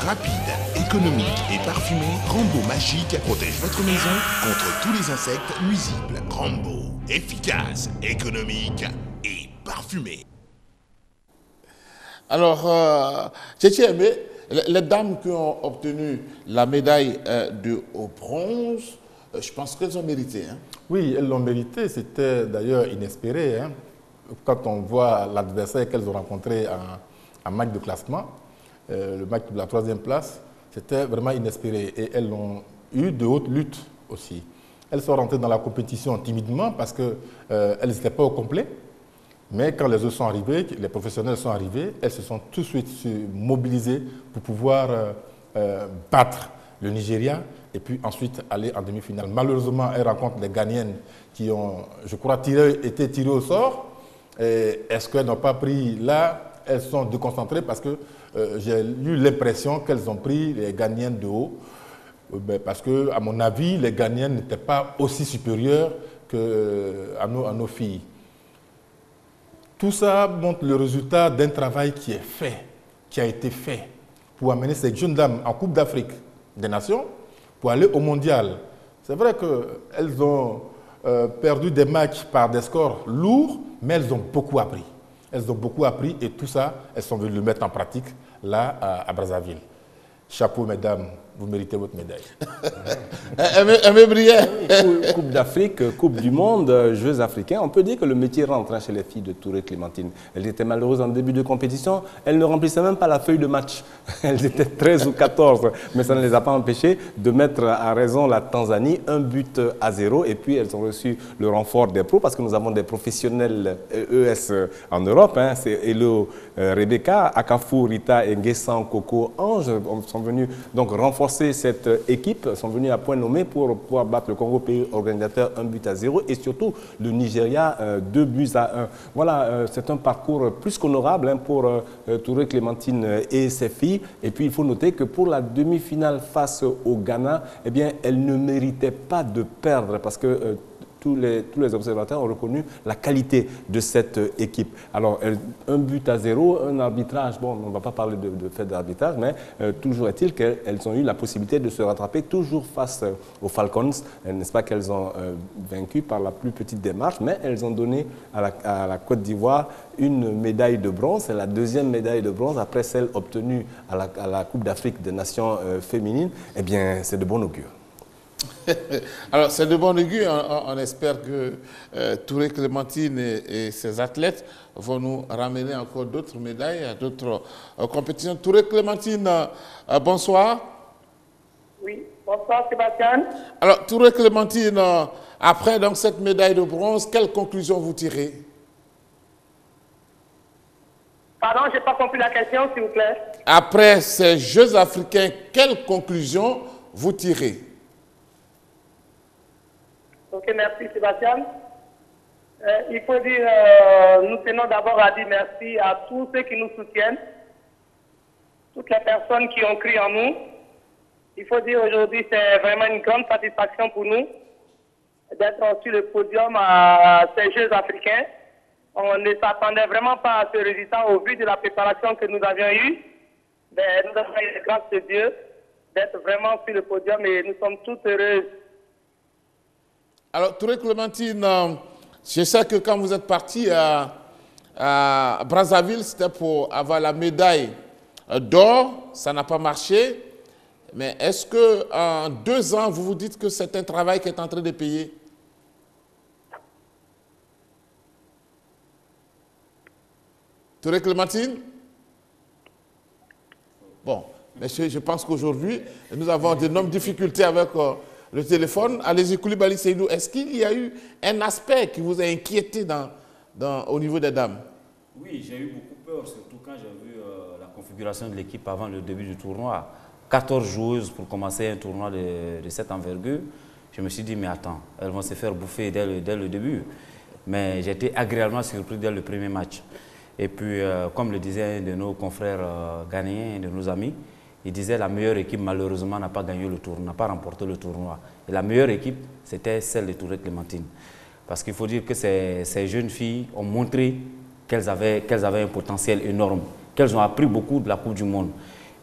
Rapide, économique et parfumé, Rambo Magique protège votre maison contre tous les insectes nuisibles. Rambo, efficace, économique et parfumé. Alors, j'ai aimé les dames qui ont obtenu la médaille de au bronze. Je pense qu'elles ont mérité. Hein. Oui, elles l'ont mérité. C'était d'ailleurs inespéré. Hein. Quand on voit l'adversaire qu'elles ont rencontré en match de classement, le match de la 3e place, c'était vraiment inespéré. Et elles ont eu de hautes luttes aussi. Elles sont rentrées dans la compétition timidement parce qu'elles n'étaient pas au complet. Mais quand les autres sont arrivés, les professionnels sont arrivés, elles se sont tout de suite mobilisées pour pouvoir battre le Nigeria et puis ensuite aller en demi-finale. Malheureusement, elles rencontrent des Ghanéennes qui ont, je crois, été tirées au sort. Est-ce qu'elles n'ont pas pris là? Elles sont déconcentrées parce que j'ai eu l'impression qu'elles ont pris les Ghanéennes de haut. Parce que, à mon avis, les Ghanéennes n'étaient pas aussi supérieures qu'à nos filles. Tout ça montre le résultat d'un travail qui est fait, qui a été fait pour amener ces jeunes dames en Coupe d'Afrique des Nations, pour aller au Mondial. C'est vrai qu'elles ont perdu des matchs par des scores lourds, mais elles ont beaucoup appris. Elles ont beaucoup appris et tout ça, elles sont venues le mettre en pratique là à Brazzaville. Chapeau, mesdames, vous méritez votre médaille. Coupe d'Afrique, Coupe du Monde, Jeux africains, on peut dire que le métier rentre chez les filles de Touré Clémentine. Elles étaient malheureuses en début de compétition, elles ne remplissaient même pas la feuille de match. Elles étaient 13 ou 14, mais ça ne les a pas empêchées de mettre à raison la Tanzanie, 1-0, et puis elles ont reçu le renfort des pros, parce que nous avons des professionnels ES en Europe, hein, c'est Elo Rebecca, Akafou, Rita, Nguessan, Coco, Ange, sont venus donc renforcer cette équipe, sont venus à point nommé pour pouvoir battre le Congo, pays organisateur, 1-0 et surtout le Nigeria 2-1. Voilà, c'est un parcours plus qu'honorable hein, pour Touré Clémentine et ses filles. Et puis il faut noter que pour la demi-finale face au Ghana, eh bien, elle ne méritait pas de perdre parce que tous les observateurs ont reconnu la qualité de cette équipe. Alors, 1-0, un arbitrage, bon, on ne va pas parler de fait d'arbitrage, mais toujours est-il qu'elles ont eu la possibilité de se rattraper toujours face aux Falcons. N'est-ce pas qu'elles ont vaincu par la plus petite démarche, mais elles ont donné à la Côte d'Ivoire une médaille de bronze. C'est la 2e médaille de bronze après celle obtenue à la Coupe d'Afrique des Nations féminines. Eh bien, c'est de bon augure. Alors, c'est de bon augure. On espère que Touré Clémentine et ses athlètes vont nous ramener encore d'autres médailles à d'autres compétitions. Touré Clémentine, bonsoir. Oui, bonsoir Sébastien. Alors, Touré Clémentine, après donc, cette médaille de bronze, quelle conclusion vous tirez? Pardon, je n'ai pas compris la question, s'il vous plaît. Après ces Jeux africains, quelle conclusion vous tirez? Ok, merci Sébastien. Il faut dire, nous tenons d'abord à dire merci à tous ceux qui nous soutiennent, toutes les personnes qui ont cru en nous. Il faut dire aujourd'hui, c'est vraiment une grande satisfaction pour nous d'être sur le podium à ces Jeux africains. On ne s'attendait vraiment pas à ce résultat au vu de la préparation que nous avions eue. Mais nous avons eu la grâce de Dieu d'être vraiment sur le podium et nous sommes toutes heureuses. Alors, Touré Clémentine, je sais que quand vous êtes parti à Brazzaville, c'était pour avoir la médaille d'or, ça n'a pas marché. Mais est-ce qu'en 2 ans, vous vous dites que c'est un travail qui est en train de payer? Touré Clémentine? Bon, monsieur, je pense qu'aujourd'hui, nous avons d'énormes difficultés avec le téléphone. Allez-y, Koulibaly Seydou, est-ce qu'il y a eu un aspect qui vous a inquiété au niveau des dames? Oui, j'ai eu beaucoup peur, surtout quand j'ai vu la configuration de l'équipe avant le début du tournoi. 14 joueuses pour commencer un tournoi de cette envergure. Je me suis dit, mais attends, elles vont se faire bouffer dès le début. Mais j'ai été agréablement surpris dès le premier match. Et puis, comme le disait un de nos confrères ghanéens, de nos amis, il disait la meilleure équipe, malheureusement, n'a pas gagné le tournoi, n'a pas remporté le tournoi. Et la meilleure équipe, c'était celle de Touré Clémentine. Parce qu'il faut dire que ces jeunes filles ont montré qu'elles avaient un potentiel énorme, qu'elles ont appris beaucoup de la Coupe du Monde.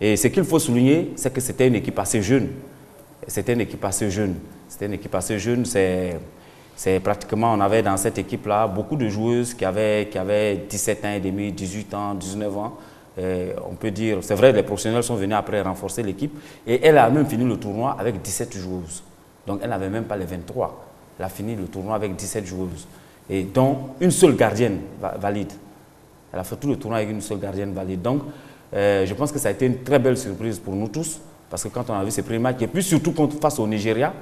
Et ce qu'il faut souligner, c'est que c'était une équipe assez jeune. C'était une équipe assez jeune. C'est pratiquement, on avait dans cette équipe-là beaucoup de joueuses qui avaient 17 ans et demi, 18 ans, 19 ans. On peut dire, c'est vrai, les professionnels sont venus après renforcer l'équipe. Et elle a même fini le tournoi avec 17 joueuses. Donc elle n'avait même pas les 23. Elle a fini le tournoi avec 17 joueuses. Et dont une seule gardienne valide. Elle a fait tout le tournoi avec une seule gardienne valide. Donc je pense que ça a été une très belle surprise pour nous tous. Parce que quand on a vu ces premiers matchs, et puis surtout face au Nigeria,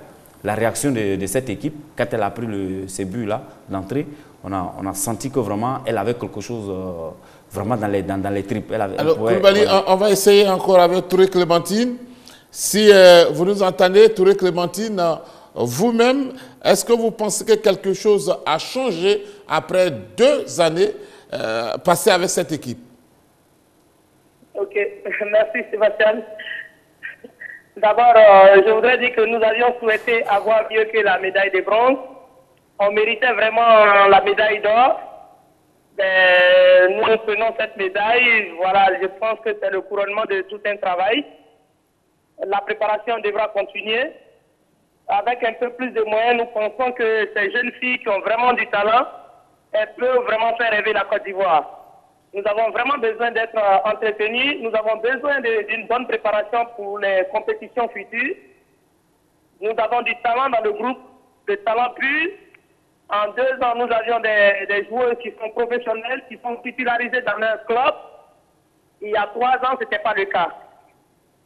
la réaction de cette équipe, quand elle a pris ces buts-là d'entrée, on a senti que vraiment, elle avait quelque chose vraiment dans les tripes. Alors, Koulibaly, on va essayer encore avec Touré Clémentine. Si vous nous entendez, Touré Clémentine, vous-même, est-ce que vous pensez que quelque chose a changé après 2 années passées avec cette équipe? Ok, merci Sébastien. D'abord, je voudrais dire que nous avions souhaité avoir mieux que la médaille de bronze. On méritait vraiment la médaille d'or. Nous tenons cette médaille. Voilà, je pense que c'est le couronnement de tout un travail. La préparation devra continuer. Avec un peu plus de moyens, nous pensons que ces jeunes filles qui ont vraiment du talent, elles peuvent vraiment faire rêver la Côte d'Ivoire. Nous avons vraiment besoin d'être entretenus. Nous avons besoin d'une bonne préparation pour les compétitions futures. Nous avons du talent dans le groupe, de talent pur. En 2 ans, nous avions des joueurs qui sont professionnels, qui sont titularisés dans leur club. Il y a 3 ans, ce n'était pas le cas.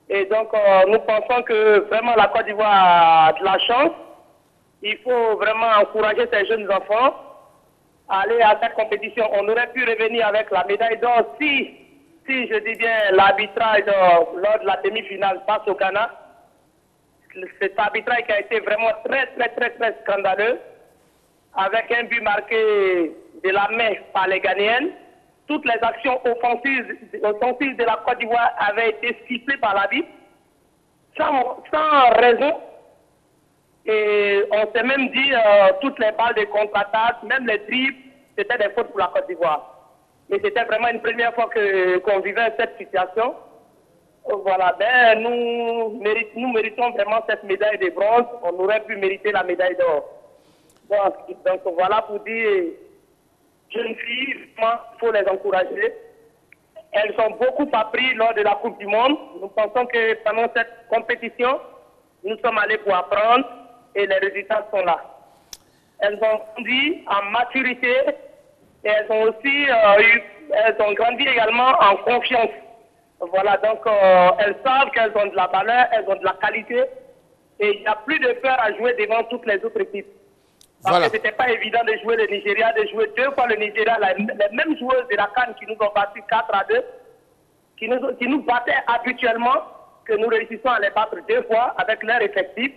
Et donc, nous pensons que vraiment la Côte d'Ivoire a de la chance. Il faut vraiment encourager ces jeunes enfants à aller à cette compétition. On aurait pu revenir avec la médaille d'or si je dis bien l'arbitrage lors de la demi-finale face au Ghana. Cet arbitrage qui a été vraiment très scandaleux, avec un but marqué de la main par les Ghanéennes. Toutes les actions offensives de la Côte d'Ivoire avaient été sifflées par l'arbitre, sans raison. Et on s'est même dit, toutes les balles de contre-attaque, même les dribbles, c'était des fautes pour la Côte d'Ivoire. Et c'était vraiment une première fois qu'on vivait cette situation. Voilà, nous méritons vraiment cette médaille de bronze. On aurait pu mériter la médaille d'or. Donc voilà pour dire, jeunes filles, il faut les encourager. Elles ont beaucoup appris lors de la Coupe du Monde. Nous pensons que pendant cette compétition, nous sommes allés pour apprendre et les résultats sont là. Elles ont grandi en maturité et elles ont aussi elles ont grandi également en confiance. Voilà, donc elles savent qu'elles ont de la valeur, elles ont de la qualité et il n'y a plus de peur à jouer devant toutes les autres équipes. Parce que ce n'était pas évident de jouer le Nigeria, de jouer 2 fois le Nigeria, les mêmes joueuses de la CAN qui nous ont battu 4-2, qui nous battaient habituellement, que nous réussissons à les battre 2 fois avec leur effectif.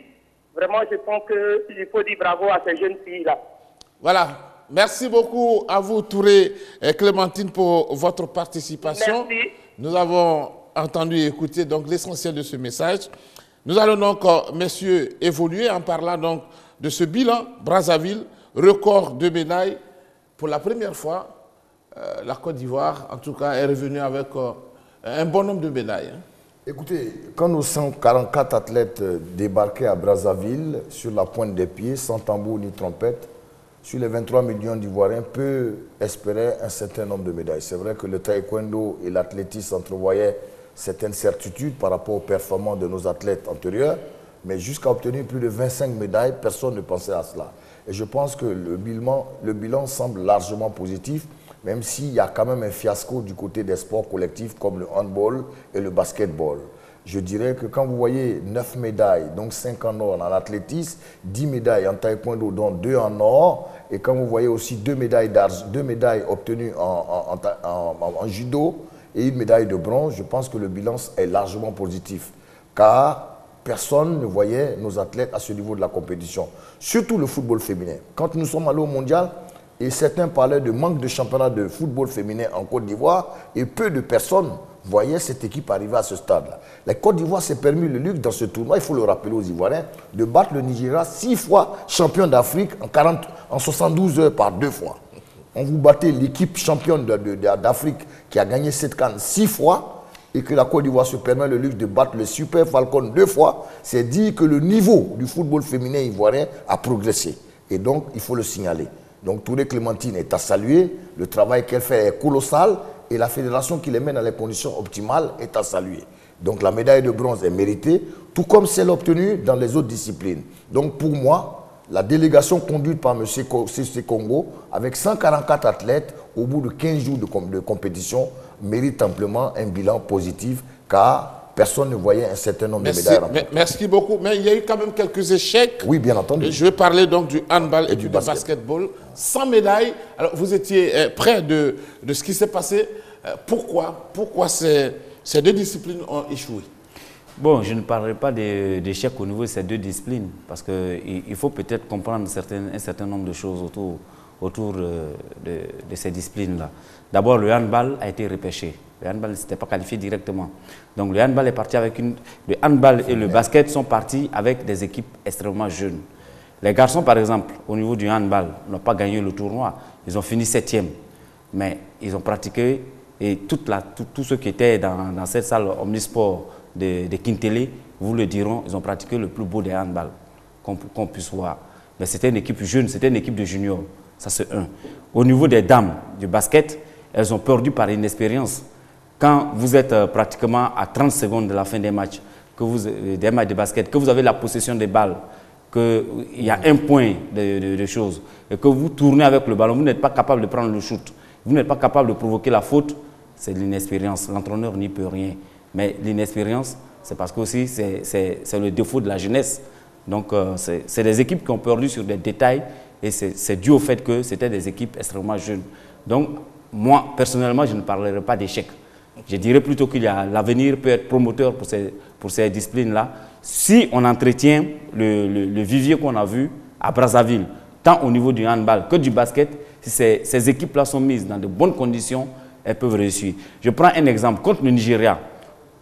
Vraiment, je pense qu'il faut dire bravo à ces jeunes filles-là. Voilà. Merci beaucoup à vous, Touré et Clémentine, pour votre participation. Merci. Nous avons entendu et écouté donc l'essentiel de ce message. Nous allons donc, messieurs, évoluer en parlant donc de ce bilan. Brazzaville, record de médailles. Pour la première fois, la Côte d'Ivoire, en tout cas, est revenue avec un bon nombre de médailles. Écoutez, quand nous 144 athlètes débarqués à Brazzaville, sur la pointe des pieds, sans tambour ni trompette, sur les 23 millions d'Ivoiriens, peut espérer un certain nombre de médailles. C'est vrai que le taekwondo et l'athlétisme entrevoyaient certaines certitudes par rapport aux performances de nos athlètes antérieurs, mais jusqu'à obtenir plus de 25 médailles, personne ne pensait à cela. Et je pense que le bilan semble largement positif, même s'il y a quand même un fiasco du côté des sports collectifs comme le handball et le basketball. Je dirais que quand vous voyez 9 médailles, donc 5 en or en athlétisme, 10 médailles en taekwondo, dont 2 en or, et quand vous voyez aussi 2 médailles obtenues en judo et 1 médaille de bronze, je pense que le bilan est largement positif. Car personne ne voyait nos athlètes à ce niveau de la compétition. Surtout le football féminin. Quand nous sommes allés au mondial, et certains parlaient de manque de championnat de football féminin en Côte d'Ivoire, et peu de personnes voyaient cette équipe arriver à ce stade-là. La Côte d'Ivoire s'est permis le luxe dans ce tournoi, il faut le rappeler aux Ivoiriens, de battre le Nigeria 6 fois champion d'Afrique en 72 heures par 2 fois. on vous battait l'équipe championne d'Afrique qui a gagné cette CAN 6 fois et que la Côte d'Ivoire se permet le luxe de battre le Super Falcon 2 fois, c'est dire que le niveau du football féminin ivoirien a progressé. Et donc, il faut le signaler. Donc, Touré Clémentine est à saluer. Le travail qu'elle fait est colossal et la fédération qui les met dans les conditions optimales est à saluer. Donc, la médaille de bronze est méritée, tout comme celle obtenue dans les autres disciplines. Donc, pour moi, la délégation conduite par M. C.C. Congo, avec 144 athlètes, au bout de 15 jours de compétition, mérite amplement un bilan positif, car personne ne voyait un certain nombre de médailles remportées. Merci beaucoup. Mais il y a eu quand même quelques échecs. Oui, bien entendu. Et je vais parler donc du handball et du basketball. Sans médaille. Alors, vous étiez près de ce qui s'est passé. Pourquoi ces deux disciplines ont échoué? Bon, je ne parlerai pas d'échec au niveau de ces deux disciplines, parce qu'il faut peut-être comprendre un certain nombre de choses autour de ces disciplines-là. D'abord, le handball a été repêché. Le handball ne s'était pas qualifié directement. Donc le handball est parti avec le handball et le basket sont partis avec des équipes extrêmement jeunes. Les garçons, par exemple, au niveau du handball, n'ont pas gagné le tournoi. Ils ont fini 7e. Mais ils ont pratiqué, et tous ceux qui étaient dans cette salle omnisport de Kintélé vous le diront, ils ont pratiqué le plus beau des handball qu'on puisse voir. Mais c'était une équipe jeune, c'était une équipe de juniors. Ça, c'est un. Au niveau des dames du basket, elles ont perdu par inexpérience. Quand vous êtes pratiquement à 30 secondes de la fin des matchs, des matchs de basket, que vous avez la possession des balles, qu'il y a un point de choses, et que vous tournez avec le ballon, vous n'êtes pas capable de prendre le shoot, vous n'êtes pas capable de provoquer la faute, c'est de l'inexpérience. L'entraîneur n'y peut rien. Mais l'inexpérience, c'est parce que aussi c'est le défaut de la jeunesse. Donc c'est des équipes qui ont perdu sur des détails, et c'est dû au fait que c'était des équipes extrêmement jeunes. Donc moi, personnellement, je ne parlerai pas d'échec. Je dirais plutôt qu'il y a l'avenir peut être promoteur pour ces disciplines-là, si on entretient le vivier qu'on a vu à Brazzaville, tant au niveau du handball que du basket. Si ces équipes-là sont mises dans de bonnes conditions, elles peuvent réussir. Je prends un exemple contre le Nigeria.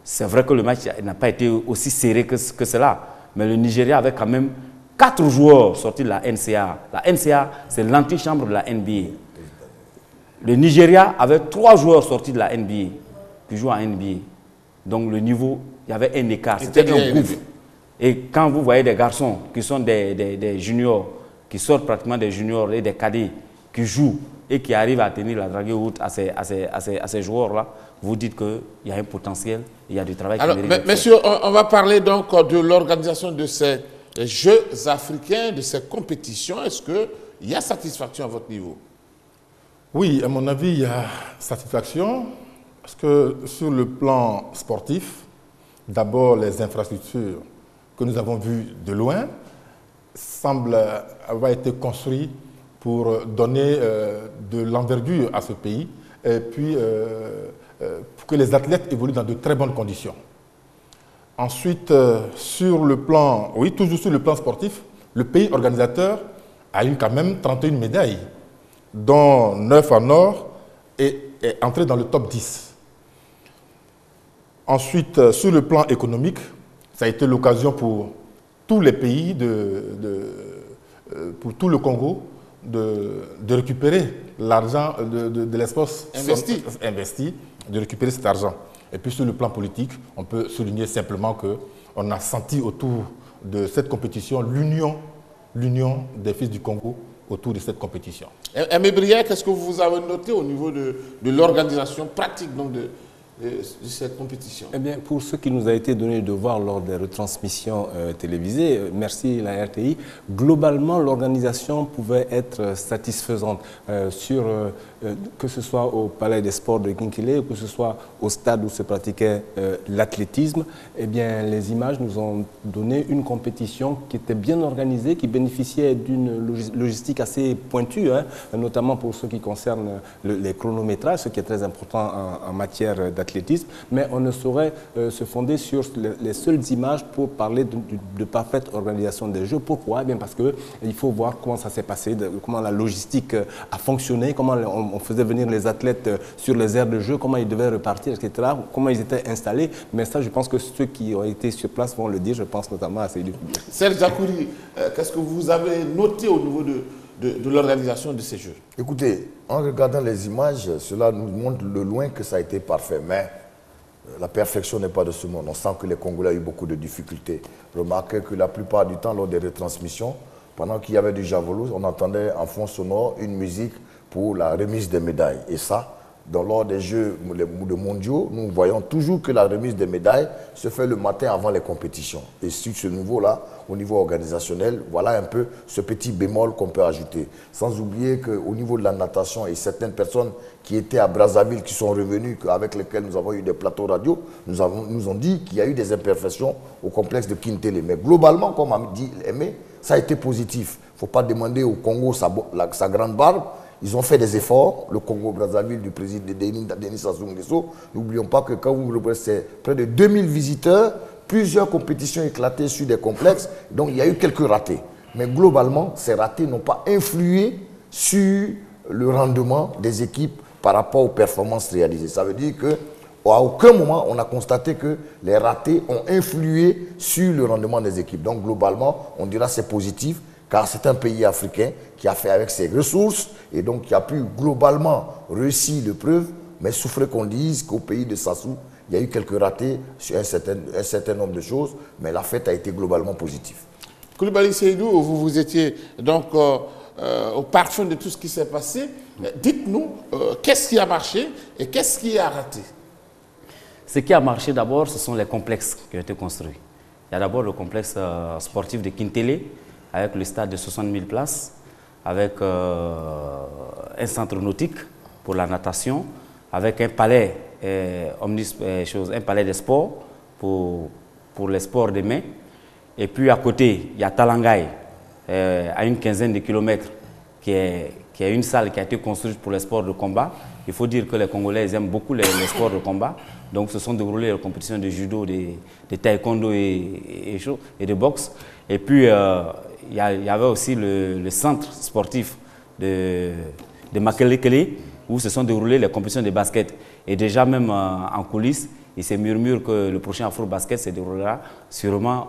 C'est vrai que le match n'a pas été aussi serré que cela, mais le Nigeria avait quand même 4 joueurs sortis de la NCA. La NCA, c'est l'antichambre de la NBA. Le Nigeria avait 3 joueurs sortis de la NBA, qui jouent à NBA. Donc le niveau, il y avait un écart, c'était un gouffre. Et quand vous voyez des garçons qui sont des juniors, qui sortent pratiquement des juniors et des cadets, qui jouent et qui arrivent à tenir la draguée haute à ces joueurs-là, vous dites qu'il y a un potentiel, il y a du travail. Alors, messieurs, on va parler donc de l'organisation de ces Jeux africains, de ces compétitions. Est-ce qu'il y a satisfaction à votre niveau? Oui, à mon avis, il y a satisfaction, parce que sur le plan sportif, d'abord les infrastructures que nous avons vues de loin semblent avoir été construites pour donner de l'envergure à ce pays, et puis pour que les athlètes évoluent dans de très bonnes conditions. Ensuite, sur le plan, oui, toujours sur le plan sportif, le pays organisateur a eu quand même 31 médailles, dont 9 en or, et est entré dans le top 10. Ensuite, sur le plan économique, ça a été l'occasion pour tous les pays, pour tout le Congo, de récupérer l'argent de l'espace investi, de récupérer cet argent. Et puis sur le plan politique, on peut souligner simplement qu'on a senti autour de cette compétition l'union des fils du Congo autour de cette compétition. Aimé Brière, qu'est-ce que vous avez noté au niveau de l'organisation pratique donc, de cette compétition? Eh bien, pour ce qui nous a été donné de voir lors des retransmissions télévisées, merci la RTI, globalement l'organisation pouvait être satisfaisante que ce soit au Palais des Sports de Kinkélé, que ce soit au stade où se pratiquait l'athlétisme. Eh bien, les images nous ont donné une compétition qui était bien organisée, qui bénéficiait d'une logistique assez pointue, hein, notamment pour ce qui concerne les chronométrages, ce qui est très important en matière d'athlétisme, mais on ne saurait se fonder sur les seules images pour parler de parfaite organisation des Jeux. Pourquoi? Eh bien parce qu'il faut voir comment ça s'est passé, comment la logistique a fonctionné, comment on faisait venir les athlètes sur les aires de jeu, comment ils devaient repartir, etc., comment ils étaient installés. Mais ça, je pense que ceux qui ont été sur place vont le dire, je pense notamment à Seydou. Serge Akouri, qu'est-ce que vous avez noté au niveau de l'organisation de ces Jeux? Écoutez, en regardant les images, cela nous montre de loin que ça a été parfait, mais la perfection n'est pas de ce monde. On sent que les Congolais ont eu beaucoup de difficultés. Remarquez que la plupart du temps, lors des retransmissions, pendant qu'il y avait du javelot, on entendait en fond sonore une musique pour la remise des médailles. Et ça, lors des Jeux de mondiaux, nous voyons toujours que la remise des médailles se fait le matin avant les compétitions. Et sur ce niveau-là, au niveau organisationnel, voilà un peu ce petit bémol qu'on peut ajouter. Sans oublier qu'au niveau de la natation, et certaines personnes qui étaient à Brazzaville, qui sont revenues, avec lesquelles nous avons eu des plateaux radio, nous ont dit qu'il y a eu des imperfections au complexe de Kintele. Mais globalement, comme a dit Aimé, ça a été positif. Il ne faut pas demander au Congo sa grande barbe. Ils ont fait des efforts, le Congo-Brazzaville du président Denis Sassou Nguesso. N'oublions pas que quand vous regardez, c'est près de 2000 visiteurs, plusieurs compétitions éclatées sur des complexes, donc il y a eu quelques ratés. Mais globalement, ces ratés n'ont pas influé sur le rendement des équipes par rapport aux performances réalisées. Ça veut dire qu'à aucun moment, on a constaté que les ratés ont influé sur le rendement des équipes. Donc globalement, on dira que c'est positif, car c'est un pays africain qui a fait avec ses ressources et donc qui a pu globalement réussir l'épreuve, mais souffrait qu'on dise qu'au pays de Sassou, il y a eu quelques ratés sur un certain nombre de choses, mais la fête a été globalement positive. Koulibaly Seydou, vous étiez donc au parfum de tout ce qui s'est passé. Dites-nous, qu'est-ce qui a marché et qu'est-ce qui a raté? Ce qui a marché d'abord, ce sont les complexes qui ont été construits. Il y a d'abord le complexe sportif de Kintele, avec le stade de 60 000 places, avec un centre nautique pour la natation, avec un palais, un palais des sports pour les sports des mains. Et puis à côté, il y a Talangaï, à une quinzaine de kilomètres, qui est une salle qui a été construite pour les sports de combat. Il faut dire que les Congolais aiment beaucoup les sports de combat. Donc se sont déroulées les compétitions de judo, de taekwondo et de boxe. Et puis il y avait aussi le centre sportif de Makelekele, où se sont déroulées les compétitions de basket. Et déjà même en coulisses, il se murmure que le prochain Afro-Basket se déroulera sûrement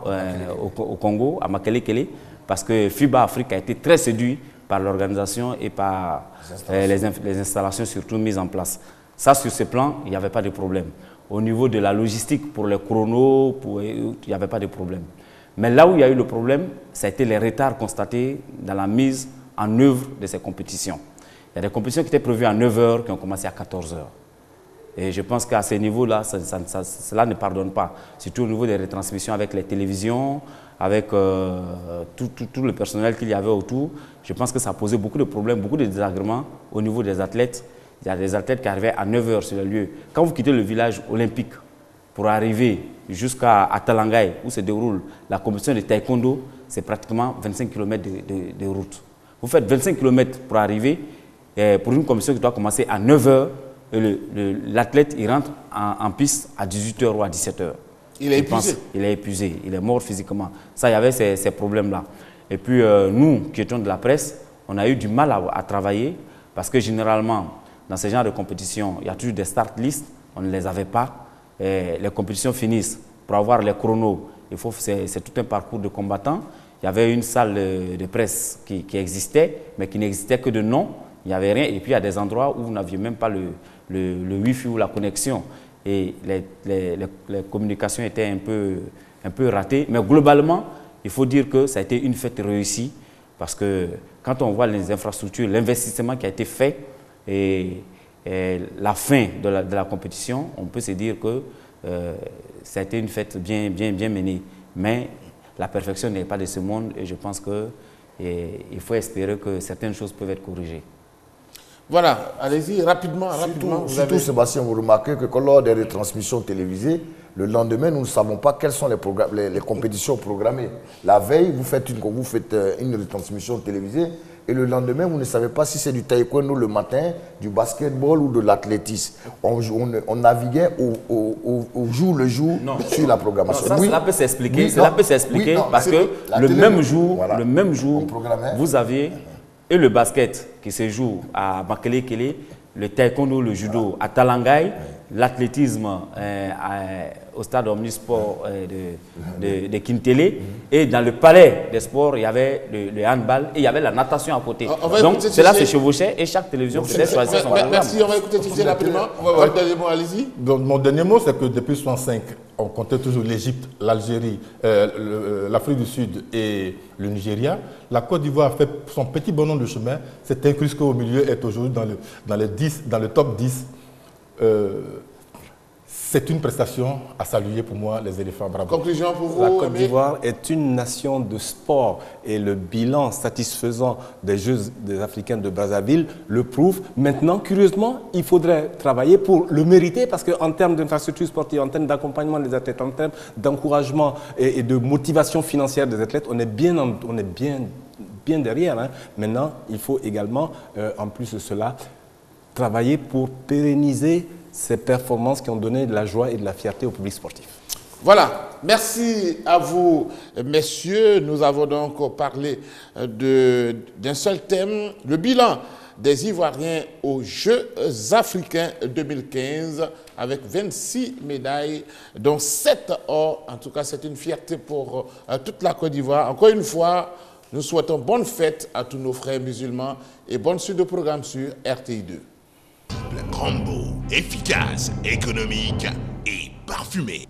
au Congo, à Makelekele, parce que FIBA Afrique a été très séduit par l'organisation et par les installations surtout mises en place. Ça, sur ce plan, il n'y avait pas de problème. Au niveau de la logistique, pour les chronos, il n'y avait pas de problème. Mais là où il y a eu le problème, ça a été les retards constatés dans la mise en œuvre de ces compétitions. Il y a des compétitions qui étaient prévues à 9 h, qui ont commencé à 14 h. Et je pense qu'à ce niveau-là, cela ne pardonne pas. Surtout au niveau des retransmissions avec les télévisions, avec tout le personnel qu'il y avait autour. Je pense que ça a posé beaucoup de problèmes, beaucoup de désagréments au niveau des athlètes. Il y a des athlètes qui arrivaient à 9 h sur le lieu. Quand vous quittez le village olympique pour arriver jusqu'à Talangaï, où se déroule la compétition de taekwondo, c'est pratiquement 25 km de route. Vous faites 25 km pour arriver, pour une compétition qui doit commencer à 9 h, l'athlète il rentre en piste à 18 h ou à 17 h. Il est épuisé. Il est épuisé, il est mort physiquement. Ça, il y avait ces problèmes-là. Et puis nous, qui étions de la presse, on a eu du mal à travailler parce que généralement, dans ce genre de compétition, il y a toujours des start lists, on ne les avait pas. Et les compétitions finissent. Pour avoir les chronos, c'est tout un parcours de combattants. Il y avait une salle de presse qui existait, mais qui n'existait que de nom. Il n'y avait rien. Et puis il y a des endroits où vous n'aviez même pas le Wi-Fi ou la connexion. Et les communications étaient un peu ratées. Mais globalement, il faut dire que ça a été une fête réussie. Parce que quand on voit les infrastructures, l'investissement qui a été fait et la fin de la compétition, on peut se dire que ça a été une fête bien menée. Mais la perfection n'est pas de ce monde et je pense qu'il faut espérer que certaines choses peuvent être corrigées. Voilà, allez-y, rapidement. Surtout, Sébastien, vous remarquez que lors des retransmissions télévisées, le lendemain, nous ne savons pas quelles sont les compétitions programmées. La veille, vous faites une retransmission télévisée et le lendemain, vous ne savez pas si c'est du taekwondo le matin, du basketball ou de l'athlétisme. On naviguait au jour le jour sur la programmation. Non, cela peut s'expliquer parce que le même jour, vous aviez et le basket qui se joue à Makelekele le taekwondo, le judo à Talangaï, l'athlétisme au stade Omnisport de Kintele, et dans le palais des sports, il y avait le handball et il y avait la natation à côté. Donc cela se chevauchait et chaque télévision peut choisir son programme. Merci, on va écouter Titi rapidement. Votre dernier mot, allez-y. Donc, mon dernier mot, c'est que depuis 1965, on comptait toujours l'Égypte, l'Algérie, l'Afrique du Sud et le Nigeria. La Côte d'Ivoire a fait son petit bonhomme de chemin, s'est incrustée au milieu, est aujourd'hui dans le top 10. C'est une prestation à saluer pour moi, les éléphants. Bravo. Conclusion pour vous. La Côte d'Ivoire est une nation de sport et le bilan satisfaisant des Jeux des Africains de Brazzaville le prouve. Maintenant, curieusement, il faudrait travailler pour le mériter parce qu'en termes d'infrastructures sportives, en termes d'accompagnement des athlètes, en termes d'encouragement et de motivation financière des athlètes, on est bien derrière. Hein. Maintenant, il faut également, en plus de cela, travailler pour pérenniser ces performances qui ont donné de la joie et de la fierté au public sportif. Voilà, merci à vous, messieurs. Nous avons donc parlé d'un seul thème, le bilan des Ivoiriens aux Jeux africains 2015, avec 26 médailles, dont 7 or. En tout cas, c'est une fierté pour toute la Côte d'Ivoire. Encore une fois, nous souhaitons bonne fête à tous nos frères musulmans et bonne suite de programme sur RTI2. Rambo, efficace, économique et parfumé.